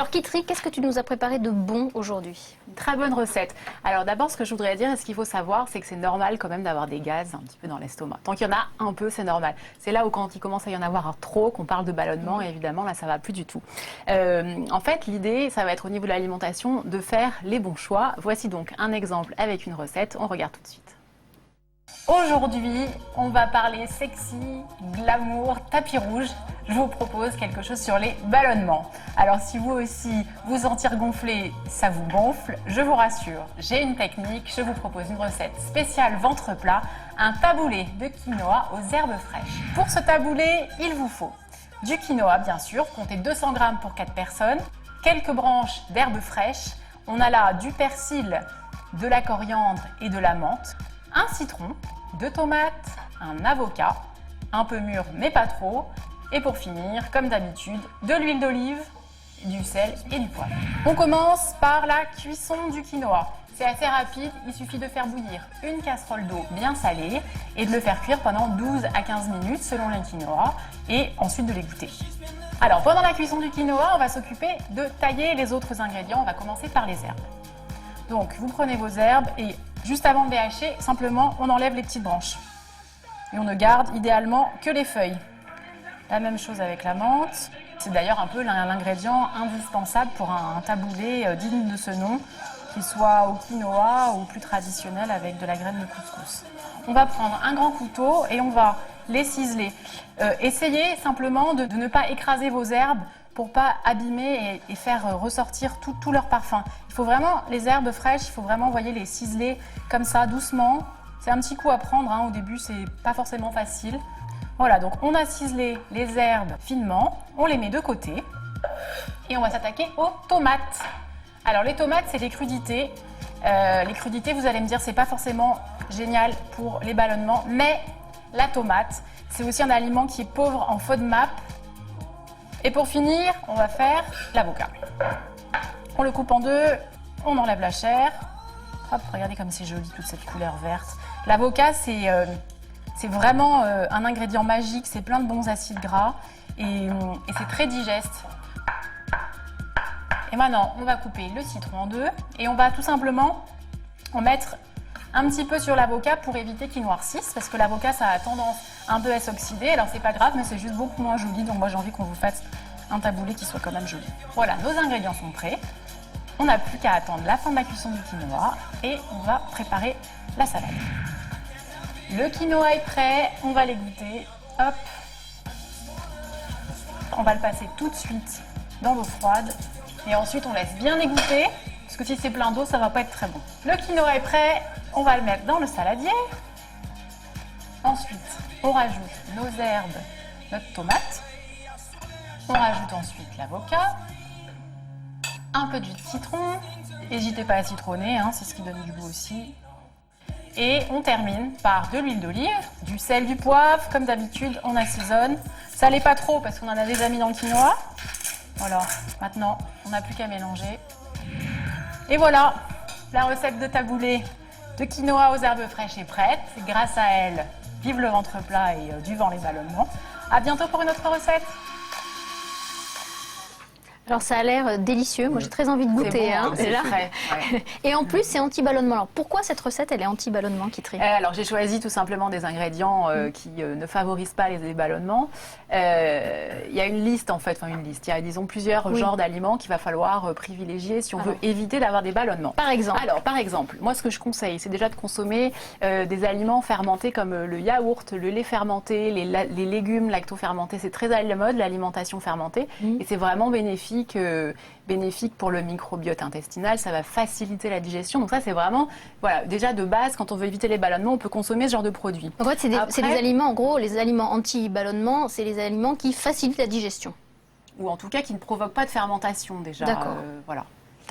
Alors Kitri, qu'est-ce que tu nous as préparé de bon aujourd'hui? Très bonne recette. Alors d'abord, ce que je voudrais dire, et ce qu'il faut savoir, c'est que c'est normal quand même d'avoir des gaz un petit peu dans l'estomac. Tant qu'il y en a un peu, c'est normal. C'est là où quand il commence à y en avoir trop, qu'on parle de ballonnement, et évidemment là, ça va plus du tout. En fait, l'idée, ça va être au niveau de l'alimentation de faire les bons choix. Voici donc un exemple avec une recette. On regarde tout de suite. Aujourd'hui, on va parler sexy, glamour, tapis rouge. Je vous propose quelque chose sur les ballonnements. Alors si vous aussi vous sentir gonflé, ça vous gonfle, je vous rassure, j'ai une technique, je vous propose une recette spéciale ventre plat, un taboulé de quinoa aux herbes fraîches. Pour ce taboulé, il vous faut du quinoa bien sûr, comptez 200 g pour 4 personnes, quelques branches d'herbes fraîches, on a là du persil, de la coriandre et de la menthe, un citron, 2 tomates, un avocat, un peu mûr mais pas trop, et pour finir, comme d'habitude, de l'huile d'olive, du sel et du poivre. On commence par la cuisson du quinoa. C'est assez rapide, il suffit de faire bouillir une casserole d'eau bien salée et de le faire cuire pendant 12 à 15 minutes selon les quinoa et ensuite de l'égoutter. Alors pendant la cuisson du quinoa, on va s'occuper de tailler les autres ingrédients. On va commencer par les herbes. Donc vous prenez vos herbes et juste avant de les hacher, simplement on enlève les petites branches. Et on ne garde idéalement que les feuilles. La même chose avec la menthe. C'est d'ailleurs un peu l'ingrédient indispensable pour un taboulé digne de ce nom, qu'il soit au quinoa ou plus traditionnel avec de la graine de couscous. On va prendre un grand couteau et on va les ciseler. Essayez simplement de ne pas écraser vos herbes pour pas abîmer et faire ressortir tout leur parfum. Il faut vraiment, les herbes fraîches, il faut vraiment, voyez, les ciseler comme ça, doucement. C'est un petit coup à prendre, hein. Au début, c'est pas forcément facile. Voilà, donc on a ciselé les herbes finement, on les met de côté et on va s'attaquer aux tomates. Alors les tomates, c'est des crudités. Les crudités, vous allez me dire, c'est pas forcément génial pour les ballonnements, mais la tomate, c'est aussi un aliment qui est pauvre en FODMAP. Et pour finir, on va faire l'avocat. On le coupe en deux, on enlève la chair. Hop, regardez comme c'est joli, toute cette couleur verte. L'avocat, c'est vraiment un ingrédient magique, c'est plein de bons acides gras et c'est très digeste. Et maintenant, on va couper le citron en deux et on va tout simplement en mettre un petit peu sur l'avocat pour éviter qu'il noircisse parce que l'avocat, ça a tendance un peu à s'oxyder. Alors, c'est pas grave, mais c'est juste beaucoup moins joli. Donc, moi, j'ai envie qu'on vous fasse un taboulé qui soit quand même joli. Voilà, nos ingrédients sont prêts. On n'a plus qu'à attendre la fin de la cuisson du quinoa et on va préparer la salade. Le quinoa est prêt, on va l'égoutter. Hop. On va le passer tout de suite dans l'eau froide. Et ensuite, on laisse bien égoutter, parce que si c'est plein d'eau, ça va pas être très bon. Le quinoa est prêt, on va le mettre dans le saladier. Ensuite, on rajoute nos herbes, notre tomate. On rajoute ensuite l'avocat. Un peu de jus de citron. N'hésitez pas à citronner, hein, c'est ce qui donne du goût aussi. Et on termine par de l'huile d'olive, du sel, du poivre. Comme d'habitude, on assaisonne. Salez pas trop parce qu'on en a déjà mis dans le quinoa. Voilà, maintenant, on n'a plus qu'à mélanger. Et voilà, la recette de taboulé de quinoa aux herbes fraîches est prête. Et grâce à elle, vive le ventre plat et du vent les ballonnements. À bientôt pour une autre recette. Alors ça a l'air délicieux, moi j'ai très envie de goûter. Bon, hein, c'est frais, ouais. Et en plus c'est anti-ballonnement. Alors pourquoi cette recette elle est anti-ballonnement, Kitri? Alors j'ai choisi tout simplement des ingrédients qui ne favorisent pas les ballonnements. Il y a une liste en fait, enfin une liste, il y a disons plusieurs genres d'aliments qu'il va falloir privilégier si on veut éviter d'avoir des ballonnements. Par exemple? Alors par exemple, moi ce que je conseille c'est déjà de consommer des aliments fermentés comme le yaourt, le lait fermenté, les légumes lacto-fermentés, c'est très à la mode l'alimentation fermentée et c'est vraiment bénéfique pour le microbiote intestinal, ça va faciliter la digestion. Donc ça, c'est vraiment, voilà, déjà de base, quand on veut éviter les ballonnements, on peut consommer ce genre de produits. En fait, c'est des aliments, en gros, les aliments anti-ballonnement, c'est les aliments qui facilitent la digestion. Ou en tout cas, qui ne provoquent pas de fermentation déjà. D'accord. Voilà.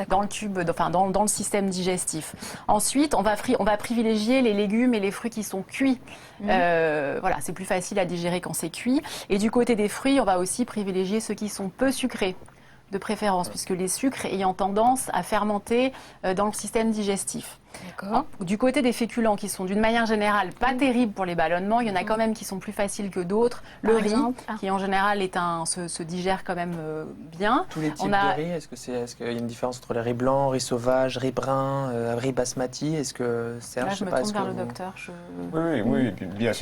Dans le tube, enfin dans le système digestif. Ensuite, on va privilégier les légumes et les fruits qui sont cuits. Voilà, c'est plus facile à digérer quand c'est cuit. Et du côté des fruits, on va aussi privilégier ceux qui sont peu sucrés, de préférence, puisque les sucres ayant tendance à fermenter dans le système digestif. D'accord. Du côté des féculents qui sont d'une manière générale pas terribles pour les ballonnements, il y en a quand même qui sont plus faciles que d'autres. Le riz, qui en général se digère quand même bien. Tous les types de riz, est-ce qu'il y a une différence entre les riz blancs, riz sauvage, riz brun, riz basmati? Est-ce que Serge, là, je me tourne vers le docteur. Oui,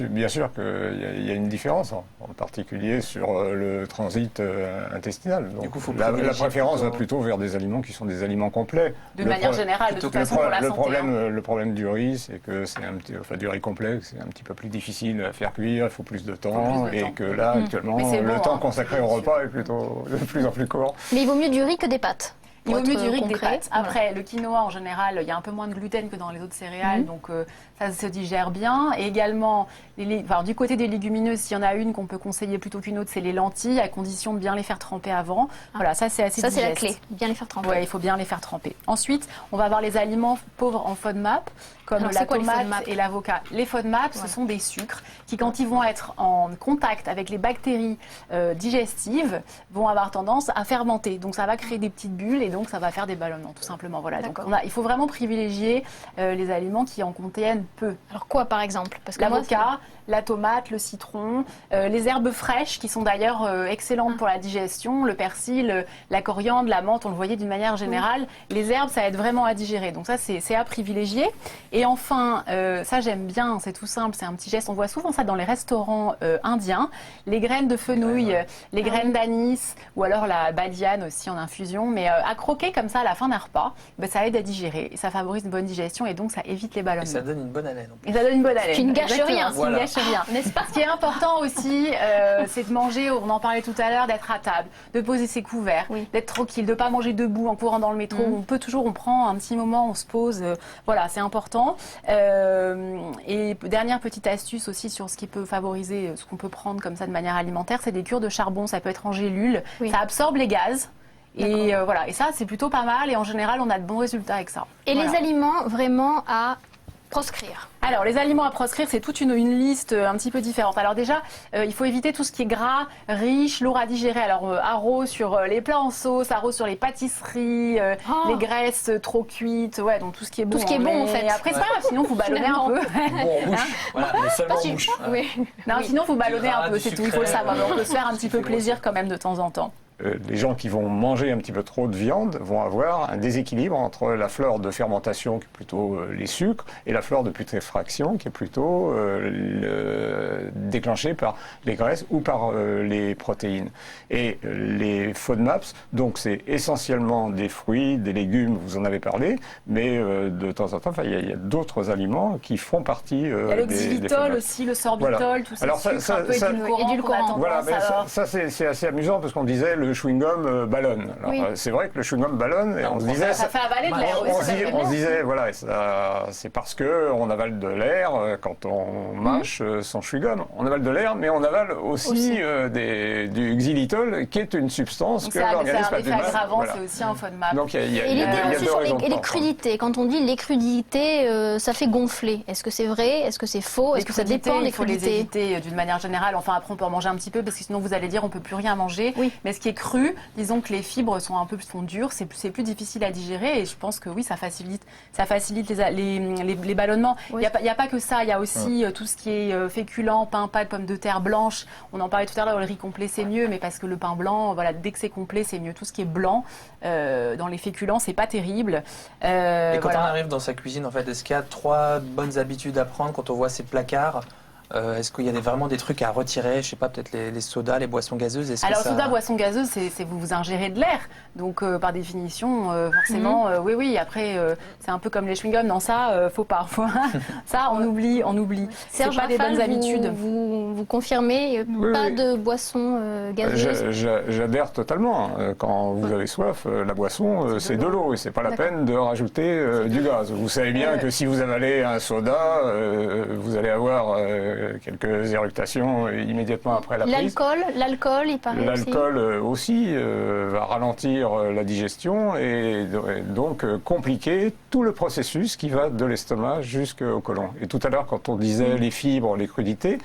bien sûr qu'il y a une différence, en particulier sur le transit intestinal. Donc, du coup, la préférence va plutôt vers des aliments qui sont des aliments complets. De manière générale, de toute façon, pour la santé. Le problème du riz, c'est que du riz complet, c'est un petit peu plus difficile à faire cuire, il faut plus de temps, et que là, actuellement, le temps consacré au repas est plutôt de plus en plus court. Mais il vaut mieux du riz que des pâtes. Il vaut mieux du riz que des pâtes. Après, le quinoa, en général, il y a un peu moins de gluten que dans les autres céréales, donc ça se digère bien. Et également, du côté des légumineuses, s'il y en a une qu'on peut conseiller plutôt qu'une autre, c'est les lentilles, à condition de bien les faire tremper avant. Voilà, ça c'est assez digeste. Ça c'est la clé, bien les faire tremper. Oui, il faut bien les faire tremper. Ensuite, on va avoir les aliments pauvres en FODMAP, comme la tomate et l'avocat. Les FODMAP, ce sont des sucres qui, quand ils vont être en contact avec les bactéries digestives, vont avoir tendance à fermenter. Donc ça va créer des petites bulles et donc ça va faire des ballonnements, tout simplement. Voilà. Donc il faut vraiment privilégier les aliments qui en contiennent peu. Alors quoi par exemple? L'avocat, la tomate, le citron, les herbes fraîches qui sont d'ailleurs excellentes pour la digestion, le persil, la coriandre, la menthe, on le voyait d'une manière générale. Les herbes, ça aide vraiment à digérer. Donc ça, c'est à privilégier. Et enfin, ça j'aime bien, c'est tout simple, c'est un petit geste. On voit souvent ça dans les restaurants indiens. Les graines de fenouil, les graines d'anis ou alors la badiane aussi en infusion. Mais à croquer comme ça à la fin d'un repas, ça aide à digérer. Et ça favorise une bonne digestion et donc ça évite les ballonnements. Et ça donne une bonne haleine. Et ça donne une bonne haleine. Tu ne gâches rien. Voilà. N'est-ce pas? Ce qui est important aussi, c'est de manger, on en parlait tout à l'heure, d'être à table, de poser ses couverts, d'être tranquille, de ne pas manger debout en courant dans le métro. On prend un petit moment, on se pose. Voilà, c'est important. Et dernière petite astuce aussi sur ce qui peut favoriser, ce qu'on peut prendre comme ça de manière alimentaire, c'est des cures de charbon. Ça peut être en gélule. Ça absorbe les gaz. Et voilà, et ça c'est plutôt pas mal et en général on a de bons résultats avec ça. Et les aliments vraiment à proscrire? Alors, les aliments à proscrire, c'est toute une liste un petit peu différente. Alors déjà, il faut éviter tout ce qui est gras, riche, lourd à digérer. Alors, haro sur les plats en sauce, haro sur les pâtisseries, les graisses trop cuites, donc tout ce qui est bon. Tout ce qui est bon, en fait. Après, c'est pas grave, sinon vous ballonnez un peu. Bon, en bouche. Voilà, mais seulement en bouche. Non, sinon vous ballonnez un peu, c'est tout, il faut le savoir. Mais on peut se faire un petit peu plaisir quand même de temps en temps. Les gens qui vont manger un petit peu trop de viande vont avoir un déséquilibre entre la flore de fermentation, qui est plutôt les sucres, et la flore de putréfaction, qui est plutôt déclenchée par les graisses ou par les protéines. Et les FODMAPs, donc c'est essentiellement des fruits, des légumes, vous en avez parlé, mais de temps en temps, il y a d'autres aliments qui font partie il y a le xylitol aussi, le sorbitol, voilà. tous ces alors, sucres un peu édulcorants. Voilà, mais ça c'est assez amusant parce qu'on disait le chewing-gum ballonne. Alors, c'est vrai que le chewing-gum ballonne et on se disait... Ça fait avaler de l'air aussi. On se disait, voilà, c'est parce qu'on avale de l'air quand on mâche son chewing-gum. On avale de l'air, mais on avale aussi du xylitol, qui est une substance que l'organisme a du mal. C'est aggravant, c'est aussi un FODMAP. Donc il y a deux raisons. Et les crudités, quand on dit les crudités, ça fait gonfler. Est-ce que c'est vrai? Est-ce que c'est faux? Est-ce que ça dépend des crudités? Il faut les éviter d'une manière générale. Enfin, après, on peut en manger un petit peu, parce que sinon vous allez dire on peut plus rien manger. Mais ce qui est cru, disons que les fibres sont dures, c'est plus difficile à digérer et je pense que oui, ça facilite les ballonnements. Il n'y a pas que ça, il y a aussi tout ce qui est féculent, pain, pâtes, pommes de terre blanches. On en parlait tout à l'heure, le riz complet c'est mieux, mais parce que le pain blanc, voilà, dès que c'est complet c'est mieux. Tout ce qui est blanc dans les féculents, c'est pas terrible. Et quand on arrive dans sa cuisine, en fait, est-ce qu'il y a 3 bonnes habitudes à prendre quand on voit ces placards? Est-ce qu'il y a vraiment des trucs à retirer? Je sais pas, peut-être les sodas, les boissons gazeuses. Alors, soda, boisson gazeuse, c'est vous ingérez de l'air. Donc, par définition, forcément, oui. Après, c'est un peu comme les chewing-gums. Non, ça, faut pas. Ça, on oublie. C'est pas des bonnes habitudes. Vous confirmez pas de boisson gazeuse? J'adhère totalement. Quand vous avez soif, la boisson, c'est de l'eau et c'est pas la peine de rajouter du gaz. Vous savez bien que si vous avalez un soda, vous allez avoir quelques éructations immédiatement après la prise. L'alcool, il paraît L'alcool aussi va ralentir la digestion et donc compliquer tout le processus qui va de l'estomac jusqu'au côlon. Et tout à l'heure, quand on disait les fibres, les crudités,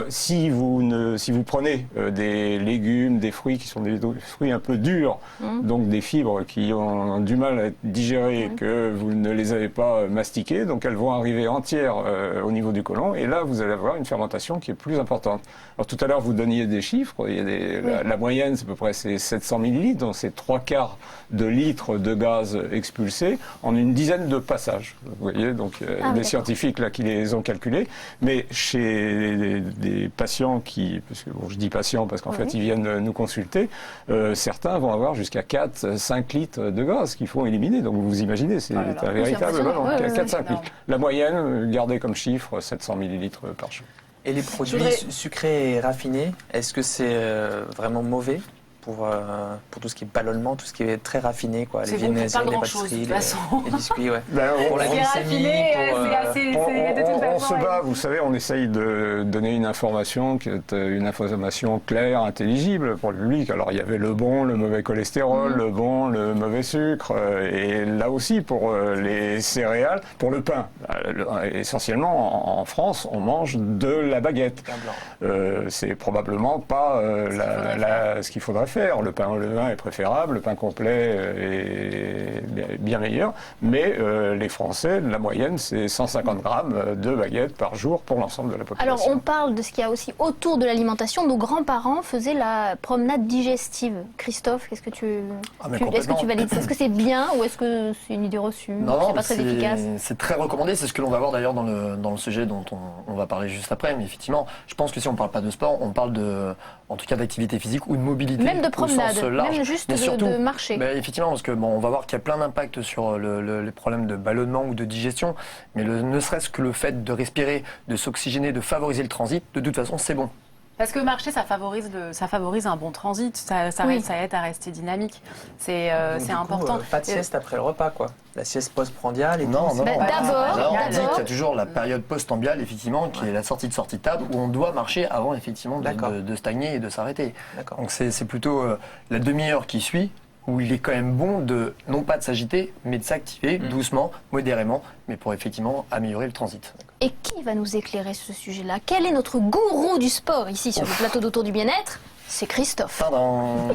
si vous prenez des légumes, des fruits qui sont des fruits un peu durs, donc des fibres qui ont du mal à être digérées, que vous ne les avez pas mastiquées, donc elles vont arriver entières au niveau du côlon, et là vous allez avoir une fermentation qui est plus importante. Alors tout à l'heure vous donniez des chiffres, il y a la moyenne c'est à peu près 700 millilitres, donc c'est 3/4 de litres de gaz expulsés en une dizaine de passages. Vous voyez, donc des scientifiques là qui les ont calculés, mais chez des patients parce que je dis patients parce qu'en fait ils viennent nous consulter, certains vont avoir jusqu'à 4-5 litres de gaz qu'il faut éliminer. Donc vous imaginez, c'est un véritable ballon, 4-5 litres. La moyenne, gardez comme chiffre 700 millilitres par jour. Et les produits sucrés et raffinés, est-ce que c'est vraiment mauvais pour tout ce qui est ballonnement, tout ce qui est très raffiné, quoi, les viennoiseries, les pâtisseries, les biscuits, pour la glycémie, on se bat, vous savez, on essaye de donner une information qui est une information claire, intelligible pour le public. Alors il y avait le bon, le mauvais cholestérol, le bon, le mauvais sucre, et là aussi pour les céréales, pour le pain. Essentiellement en France, on mange de la baguette. C'est probablement pas ce qu'il faudrait faire. Le pain au levain est préférable, le pain complet est bien meilleur, mais les Français, la moyenne, c'est 150 grammes de baguettes par jour pour l'ensemble de la population. Alors on parle de ce qu'il y a aussi autour de l'alimentation. Nos grands-parents faisaient la promenade digestive. Christophe, est-ce que tu valides ça? Est-ce que c'est bien ou est-ce que c'est une idée reçue? Non, c'est pas très efficace. C'est très recommandé, c'est ce que l'on va voir d'ailleurs dans le sujet dont on va parler juste après. Mais effectivement, je pense que si on ne parle pas de sport, on parle en tout cas d'activité physique ou de mobilité. Même de promenade, même juste de marcher. Effectivement, parce que on va voir qu'il y a plein d'impacts sur les problèmes de ballonnement ou de digestion, mais ne serait-ce que le fait de respirer, de s'oxygéner, de favoriser le transit, de toute façon, c'est bon. Parce que marcher, ça favorise un bon transit, ça aide à rester dynamique. C'est important. Pas de sieste après le repas, quoi. La sieste post-prandiale et non. D'abord, on dit qu'il y a toujours la période post-prandiale, effectivement, qui est la sortie de table, où on doit marcher avant, effectivement, de stagner et de s'arrêter. Donc c'est plutôt la demi-heure qui suit, où il est quand même bon non pas de s'agiter, mais de s'activer doucement, modérément, mais pour effectivement améliorer le transit. Et qui va nous éclairer sur ce sujet-là? Quel est notre gourou du sport ici sur le plateau d'Autour du bien-être? C'est Christophe. Tadam.